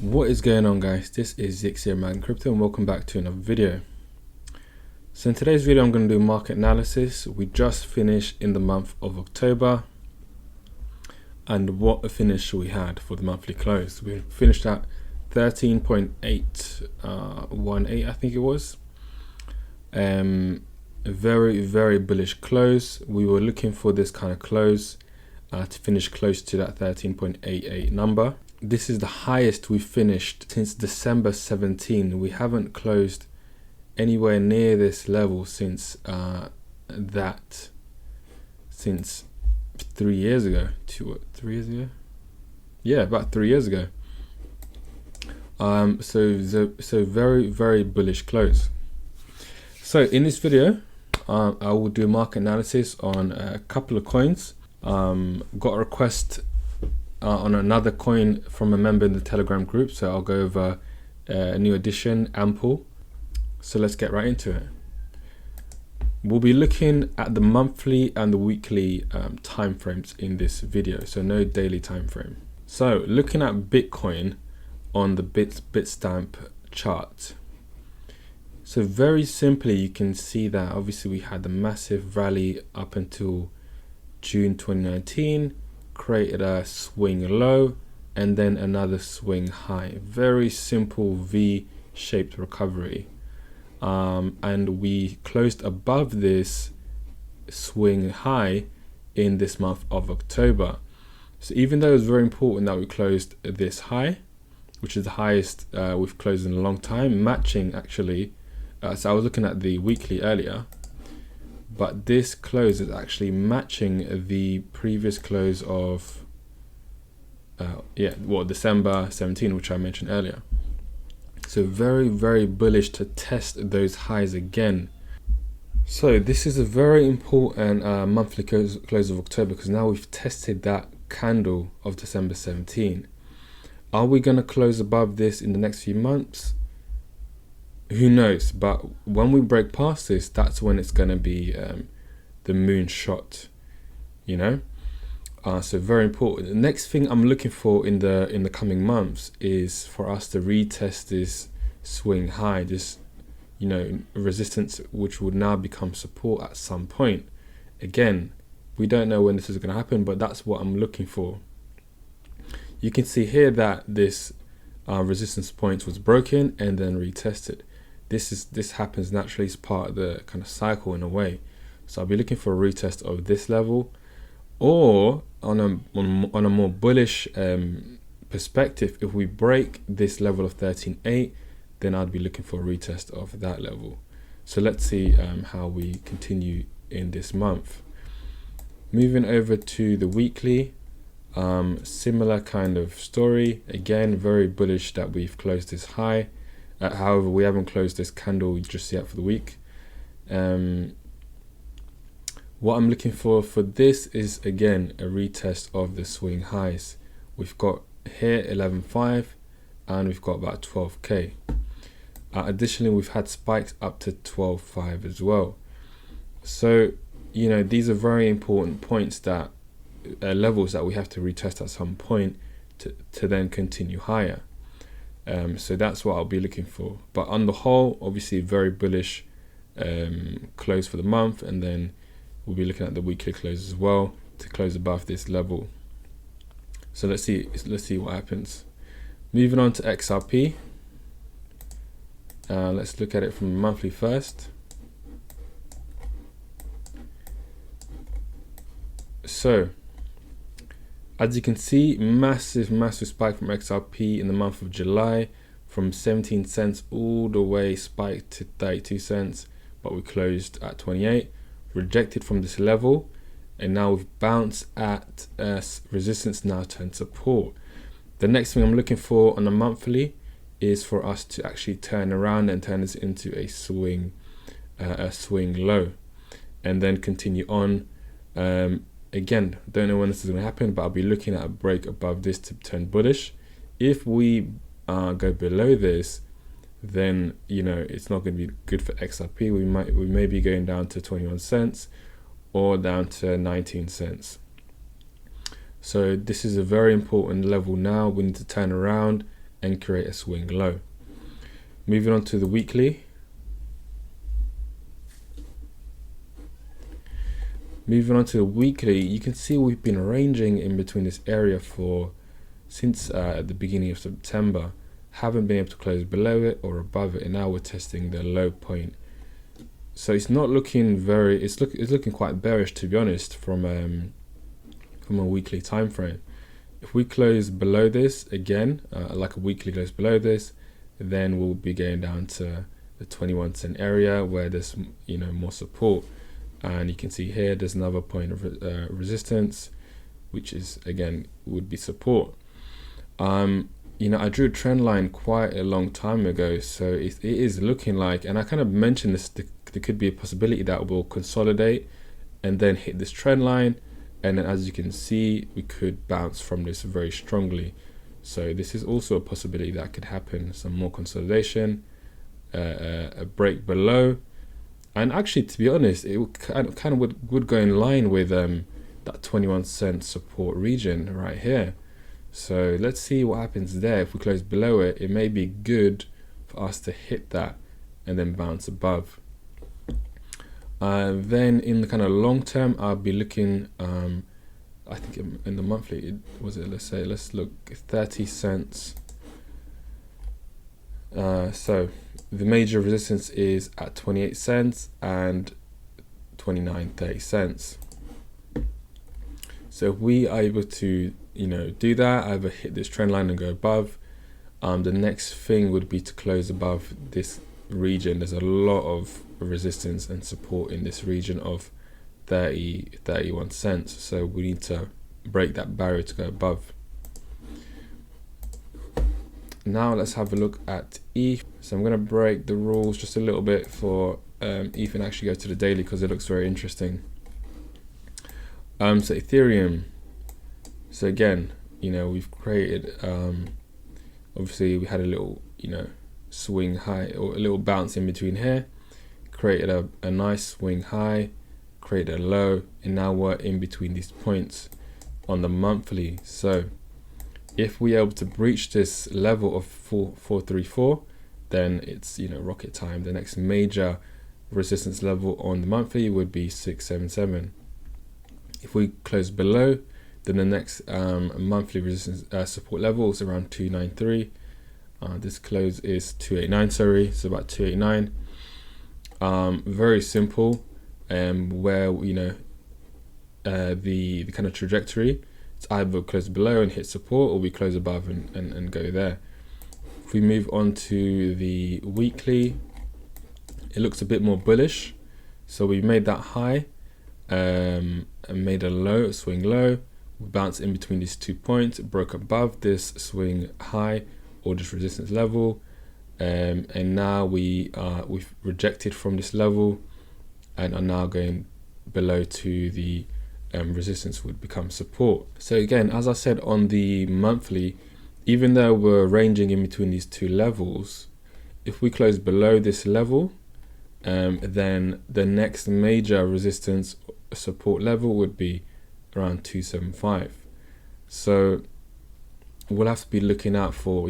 What is going on, guys? This is Zix here, Man Crypto, and welcome back to another video. So in today's video I'm going to do market analysis. We just finished in the month of October, and what a finish we had for the monthly close. We finished at 13.818, I think it was. A very bullish close. We were looking for this kind of close to finish close to that 13.88 number. This is the highest we've finished since December 17. We haven't closed anywhere near this level since 3 years ago. 3 years ago? Yeah, about 3 years ago. So very bullish close. So in this video, I will do market analysis on a couple of coins. Got a request on another coin from a member in the Telegram group, so I'll go over a new addition, Ample. So let's get right into it. We'll be looking at the monthly and the weekly time frames in this video, so no daily time frame. So looking at Bitcoin on the Bitstamp chart. So very simply, you can see that obviously we had the massive rally up until June 2019, created a swing low and then another swing high. Very simple V-shaped recovery. And we closed above this swing high in this month of October. So even though it's very important that we closed this high, which is the highest we've closed in a long time, matching actually, so I was looking at the weekly earlier, but this close is actually matching the previous close of December 17, which I mentioned earlier. So very bullish to test those highs again. So this is a very important monthly close of October, because now we've tested that candle of December 17. Are we going to close above this in the next few months? Who knows? But when we break past this, that's when it's going to be the moon shot, you know. So very important. The next thing I'm looking for in the coming months is for us to retest this swing high, this resistance, which would now become support at some point. Again, we don't know when this is going to happen, but that's what I'm looking for. You can see here that this resistance point was broken and then retested. This happens naturally, as part of the kind of cycle in a way. So I'll be looking for a retest of this level, or on a more bullish perspective, if we break this level of 13.8, then I'd be looking for a retest of that level. So let's see how we continue in this month. Moving over to the weekly, similar kind of story. Again, very bullish that we've closed this high. However, we haven't closed this candle just yet for the week. What I'm looking for this is, again, a retest of the swing highs. We've got here 11.5 and we've got about 12k. Additionally, we've had spikes up to 12.5 as well. So, these are very important points, that levels that we have to retest at some point to then continue higher. So that's what I'll be looking for. But on the whole, obviously very bullish close for the month, and then we'll be looking at the weekly close as well to close above this level. So let's see what happens. Moving on to XRP. Let's look at it from the monthly first. So as you can see, massive spike from XRP in the month of July, from 17 cents all the way spiked to 32 cents, but we closed at 28, rejected from this level, and now we've bounced at resistance, now turned support. The next thing I'm looking for on a monthly is for us to actually turn around and turn this into a swing low, and then continue on. Again, don't know when this is going to happen, but I'll be looking at a break above this to turn bullish. If we go below this, then it's not going to be good for XRP. We may be going down to 21 cents or down to 19 cents. So this is a very important level now. We need to turn around and create a swing low. Moving on to the weekly. Moving on to the weekly, you can see we've been ranging in between this area since the beginning of September. Haven't been able to close below it or above it, and now we're testing the low point. So it's not looking it's looking quite bearish, to be honest, from a weekly time frame. If we close below this again, like a weekly close below this, then we'll be going down to the 21 cent area where there's more support. And you can see here there's another point of resistance, which is again would be support. I drew a trend line quite a long time ago, so it is looking like, and I kind of mentioned this, there could be a possibility that will consolidate and then hit this trend line, and then as you can see we could bounce from this very strongly. So this is also a possibility that could happen, some more consolidation, a break below. And actually, to be honest, it kind of would go in line with that 21 cent support region right here. So let's see what happens there. If we close below it, it may be good for us to hit that and then bounce above. Then in the kind of long term, I'll be looking, I think in the monthly, let's look 30 cents. So the major resistance is at 28 cents and 29.30 cents. So if we are able to do that, either hit this trend line and go above, the next thing would be to close above this region. There's a lot of resistance and support in this region of 31 cents, so we need to break that barrier to go above. Now let's have a look at ETH. So I'm going to break the rules just a little bit for ETH and actually go to the daily because it looks very interesting. So Ethereum. So again, we've created, obviously we had a little, swing high or a little bounce in between here, created a nice swing high, created a low, and now we're in between these points on the monthly. So if we're able to breach this level of 434, then it's rocket time. The next major resistance level on the monthly would be 677. If we close below, then the next monthly resistance support level is around 293. This close is 289, sorry, so about 289. Very simple, where the kind of trajectory, it's either close below and hit support, or we close above and go there. If we move on to the weekly, it looks a bit more bullish. So we made that high and made a low, swing low. We bounced in between these 2 points, broke above this swing high or this resistance level, and now we've rejected from this level and are now going below to the resistance would become support. So again, as I said on the monthly, even though we're ranging in between these two levels, if we close below this level, then the next major resistance support level would be around 275. So we'll have to be looking out for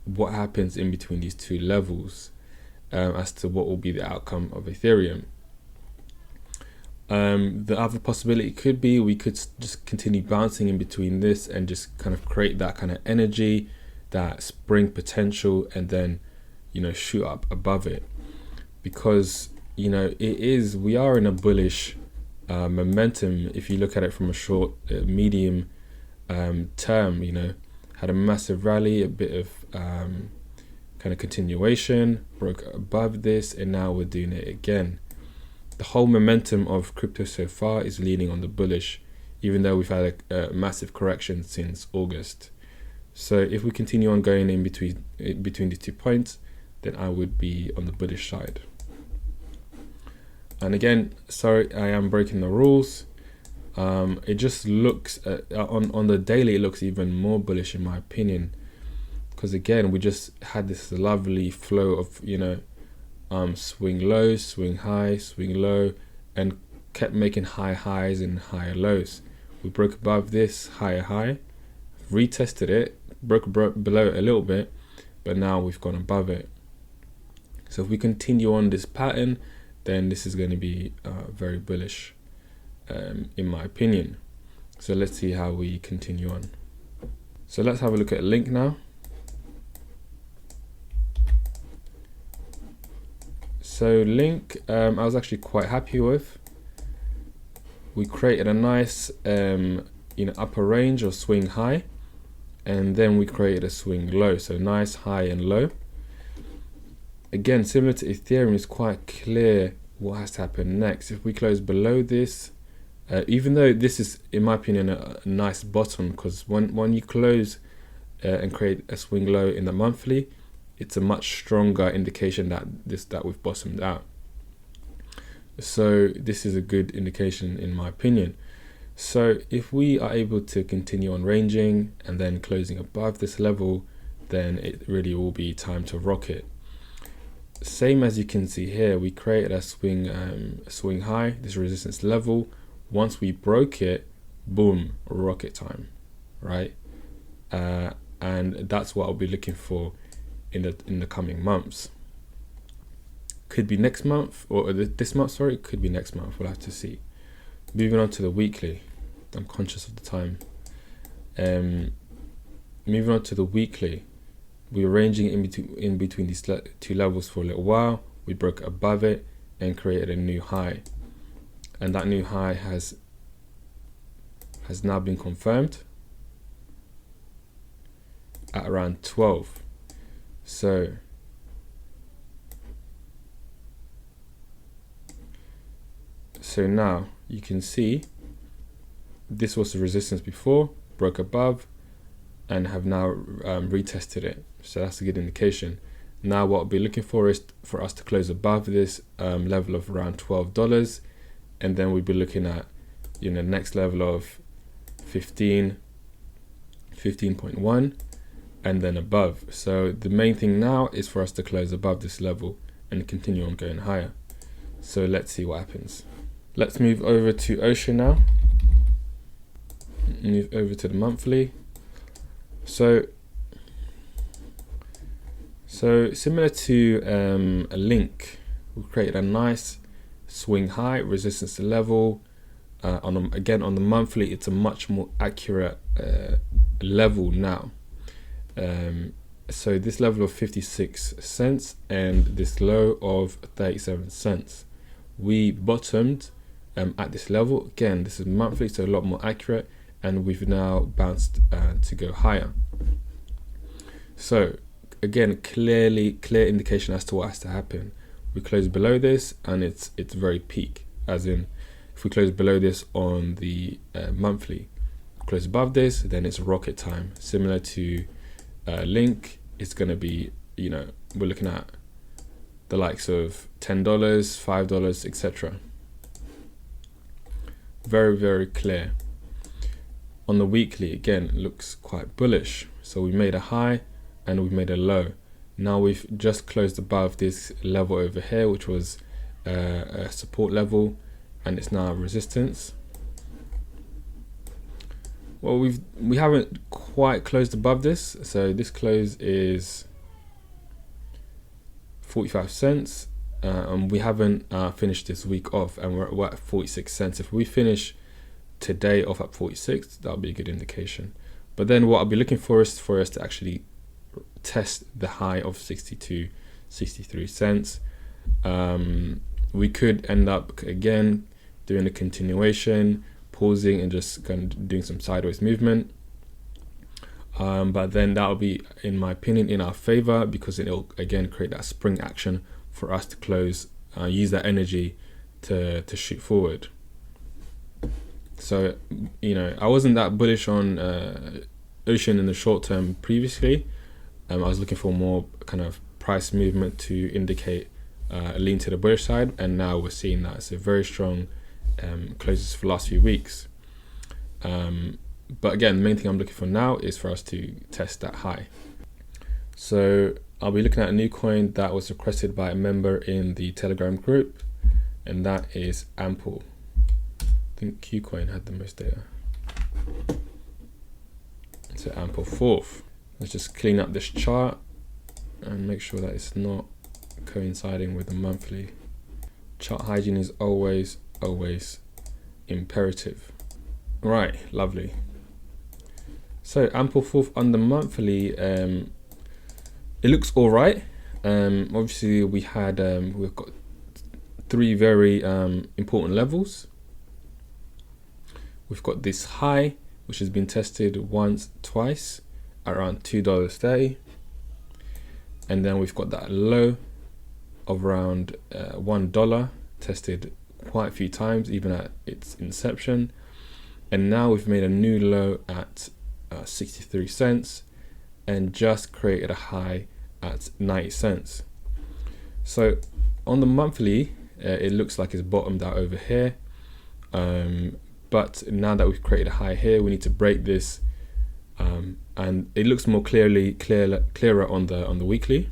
what happens in between these two levels as to what will be the outcome of Ethereum. The other possibility could be we could just continue bouncing in between this and just kind of create that kind of energy, that spring potential, and then shoot up above it, because we are in a bullish momentum. If you look at it from a short medium term, had a massive rally, a bit of kind of continuation, broke above this, and now we're doing it again. The whole momentum of crypto so far is leaning on the bullish, even though we've had a massive correction since August. So if we continue on going in between these 2 points, then I would be on the bullish side. And again, sorry, I am breaking the rules. It just looks on the daily, it looks even more bullish in my opinion, because again, we just had this lovely flow of swing low, swing high, swing low, and kept making high highs and higher lows. We broke above this higher high, retested it, broke below it a little bit, but now we've gone above it. So if we continue on this pattern, then this is going to be very bullish, in my opinion. So let's see how we continue on. So let's have a look at Link now. So Link, I was actually quite happy with. We created a nice upper range or swing high, and then we created a swing low. So nice high and low. Again, similar to Ethereum, it's quite clear what has to happen next. If we close below this, even though this is, in my opinion, a nice bottom, because when you close and create a swing low in the monthly, it's a much stronger indication that we've bottomed out. So this is a good indication, in my opinion. So if we are able to continue on ranging and then closing above this level, then it really will be time to rocket. Same as you can see here, we created a swing high, this resistance level. Once we broke it, boom, rocket time, right? And that's what I'll be looking for in the coming months. Could be next month, or this month, sorry, it could be next month, we'll have to see. Moving on to the weekly, I'm conscious of the time. Moving on to the weekly, we were ranging in between these two levels for a little while. We broke above it and created a new high, and that new high has now been confirmed at around 12. So now you can see this was the resistance before, broke above, and have now retested it. So that's a good indication. Now what I'll be looking for is for us to close above this level of around $12, and then we'll be looking at next level of 15.1 and then above. So the main thing now is for us to close above this level and continue on going higher. So let's see what happens. Let's move over to Ocean now. Move over to the monthly. So similar to a Link, we created a nice swing high, resistance to level. Again, on the monthly, it's a much more accurate level now. So this level of 56 cents and this low of 37 cents. We bottomed at this level. Again, this is monthly, so a lot more accurate, and we've now bounced to go higher. So again, clear indication as to what has to happen. We close below this, and it's very peak, as in if we close below this on the monthly, close above this, then it's rocket time. Similar to Link, it's going to be, we're looking at the likes of $10, $5, etc. Very, very clear. On the weekly, again, it looks quite bullish. So we made a high and we made a low. Now we've just closed above this level over here, which was a support level, and it's now a resistance. Well, we haven't quite closed above this, so this close is 45 cents, and we haven't finished this week off, and we're at 46 cents. If we finish today off at 46, that'll be a good indication. But then what I'll be looking for is for us to actually test the high of 62, 63 cents. We could end up again doing a continuation, pausing and just kind of doing some sideways movement. But then that'll be, in my opinion, in our favor, because it'll again create that spring action for us to close, use that energy to shoot forward. So, I wasn't that bullish on Ocean in the short term previously. I was looking for more kind of price movement to indicate a lean to the bullish side, and now we're seeing that it's a very strong closes for the last few weeks. But again, the main thing I'm looking for now is for us to test that high. So I'll be looking at a new coin that was requested by a member in the Telegram group, and that is Ample. I think Qcoin had the most data. So Ampleforth. Let's just clean up this chart and make sure that it's not coinciding with the monthly. Chart hygiene is always imperative. Right, lovely. So Ampleforth on the monthly, it looks all right. Obviously we've got 3 very important levels. We've got this high, which has been tested twice around $2.30, and then we've got that low of around $1, tested quite a few times, even at its inception. And now we've made a new low at 63 cents and just created a high at 90 cents. So on the monthly, it looks like it's bottomed out over here. But now that we've created a high here, we need to break this, and it looks more clearer on the weekly.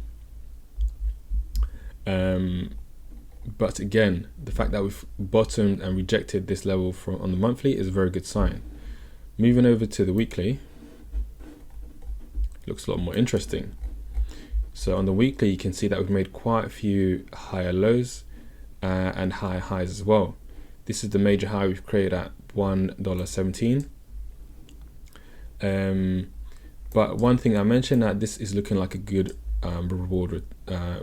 But again, the fact that we've bottomed and rejected this level on the monthly is a very good sign. Moving over to the weekly, looks a lot more interesting. So on the weekly, you can see that we've made quite a few higher lows and higher highs as well. This is the major high we've created at $1.17. But one thing I mentioned, that this is looking like a good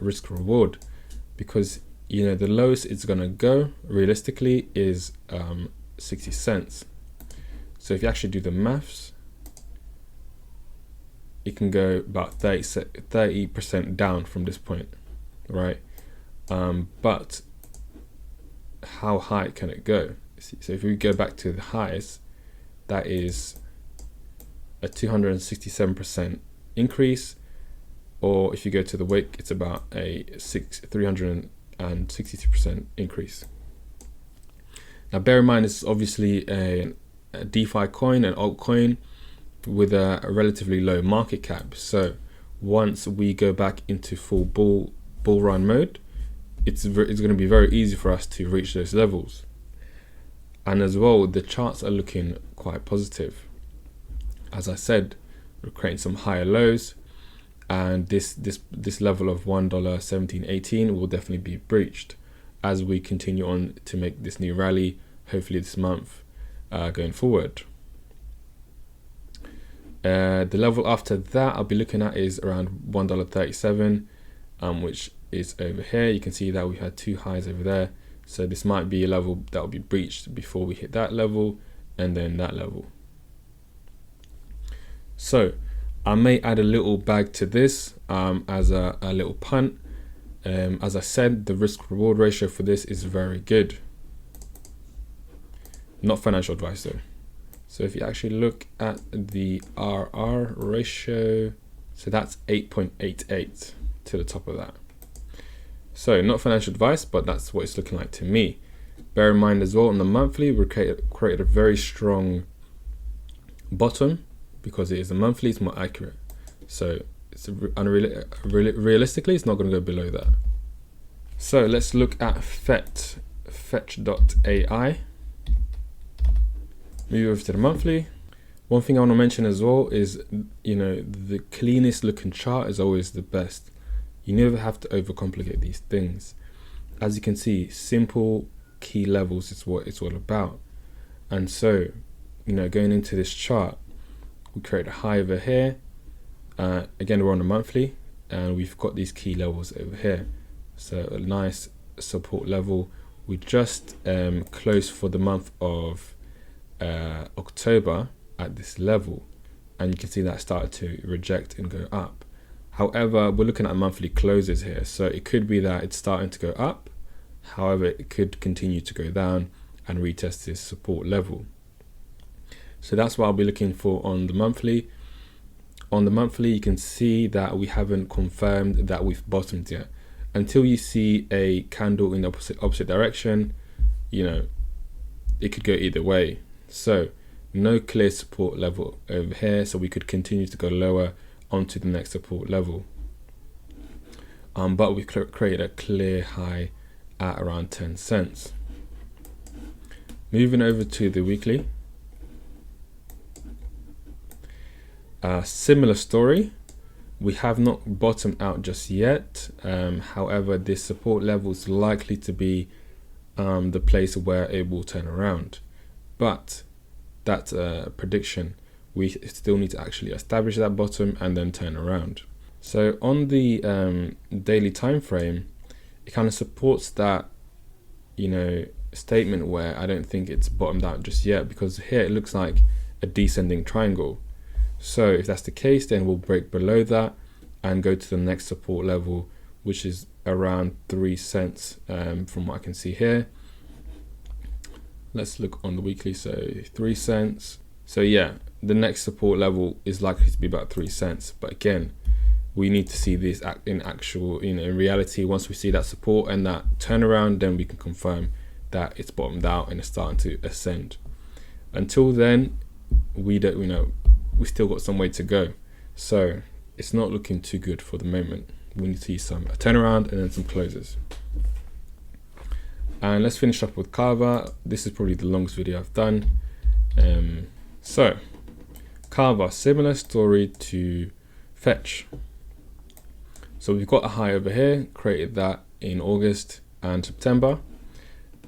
risk reward, because the lowest it's gonna go realistically is 60 cents. So if you actually do the maths, it can go about 30% down from this point, right? But how high can it go? So if we go back to the highs, that is a 267% increase, or if you go to the wick, it's about a 362% increase. Now bear in mind, this is obviously a DeFi coin, an altcoin with a relatively low market cap. So once we go back into full bull run mode, it's going to be very easy for us to reach those levels. And as well, the charts are looking quite positive. As I said, we're creating some higher lows, and this level of $1.1718 will definitely be breached as we continue on to make this new rally, hopefully this month, going forward. The level after that I'll be looking at is around $1.37, which is over here. You can see that we had 2 highs over there, so this might be a level that will be breached before we hit that level and then that level. So I may add a little bag to this as a little punt. As I said, the risk reward ratio for this is very good. Not financial advice though. So if you actually look at the RR ratio, so that's 8.88 to the top of that. So not financial advice, but that's what it's looking like to me. Bear in mind as well, on the monthly, we created a very strong bottom, because it is a monthly, it's more accurate. So it's realistically, it's not going to go below that. So let's look at Fetch.ai. Move over to the monthly. One thing I want to mention as well is, the cleanest looking chart is always the best. You never have to overcomplicate these things. As you can see, simple key levels is what it's all about. And so, going into this chart, we create a high over here. Again, we're on a monthly, and we've got these key levels over here. So a nice support level. We just closed for the month of October at this level, and you can see that started to reject and go up. However, we're looking at monthly closes here, so it could be that it's starting to go up. However, it could continue to go down and retest this support level. So that's what I'll be looking for on the monthly. On the monthly, you can see that we haven't confirmed that we've bottomed yet. Until you see a candle in the opposite direction, it could go either way. So no clear support level over here, so we could continue to go lower onto the next support level. But we created a clear high at around 10 cents. Moving over to the weekly. Similar story. We have not bottomed out just yet. However, this support level is likely to be the place where it will turn around. But that's a prediction. We still need to actually establish that bottom and then turn around. So on the daily time frame, it kind of supports that, statement where I don't think it's bottomed out just yet, because here it looks like a descending triangle. So if that's the case, then we'll break below that and go to the next support level, which is around 3 cents from what I can see here. Let's look on the weekly. So 3 cents. So yeah, the next support level is likely to be about 3 cents. But again, we need to see this in actual, in reality. Once we see that support and that turnaround, then we can confirm that it's bottomed out and it's starting to ascend. Until then, we still got some way to go. So it's not looking too good for the moment. We need to see a turnaround and then some closes. And let's finish up with Kava. This is probably the longest video I've done. So Kava, similar story to Fetch. So we've got a high over here, created that in August and September,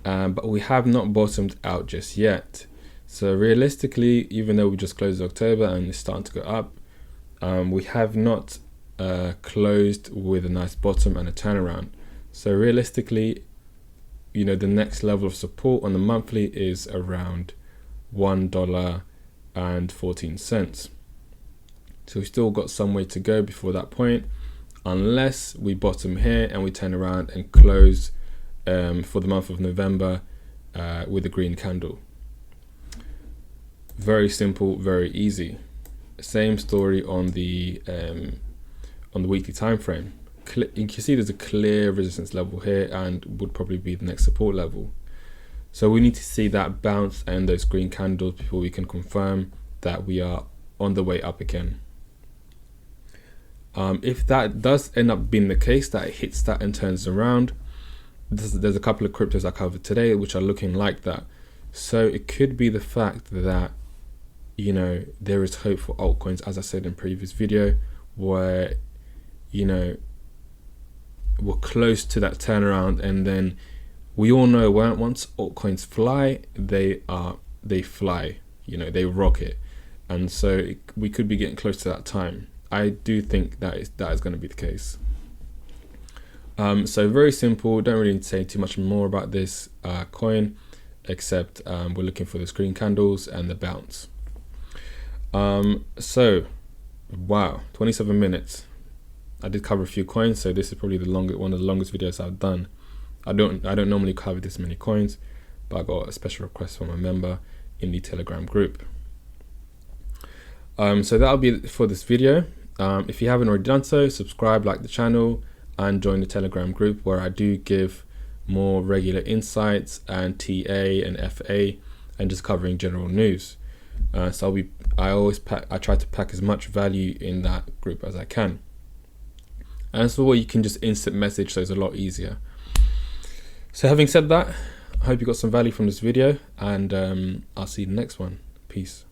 but we have not bottomed out just yet. So realistically, even though we just closed October and it's starting to go up, we have not closed with a nice bottom and a turnaround. So realistically, the next level of support on the monthly is around $1.14. So we've still got some way to go before that point, unless we bottom here and we turn around and close for the month of November with a green candle. Very simple, very easy. Same story on the weekly time frame. You can see there's a clear resistance level here and would probably be the next support level. So we need to see that bounce and those green candles before we can confirm that we are on the way up again. If that does end up being the case, that it hits that and turns around, there's a couple of cryptos I covered today which are looking like that. So it could be the fact that there is hope for altcoins, as I said in previous video, where we're close to that turnaround, and then we all know once altcoins fly, they fly, they rocket, and so we could be getting close to that time. I do think that is going to be the case. So very simple. Don't really need to say too much more about this coin, except we're looking for the green candles and the bounce. So wow, 27 minutes. I did cover a few coins, so this is probably one of the longest videos I've done. I don't normally cover this many coins, but I got a special request from a member in the Telegram group. So that'll be it for this video. If you haven't already done so, subscribe, like the channel, and join the Telegram group, where I do give more regular insights and TA and FA and just covering general news. So I try to pack as much value in that group as I can. And so you can just instant message, so it's a lot easier. So having said that, I hope you got some value from this video, and I'll see you in the next one. Peace.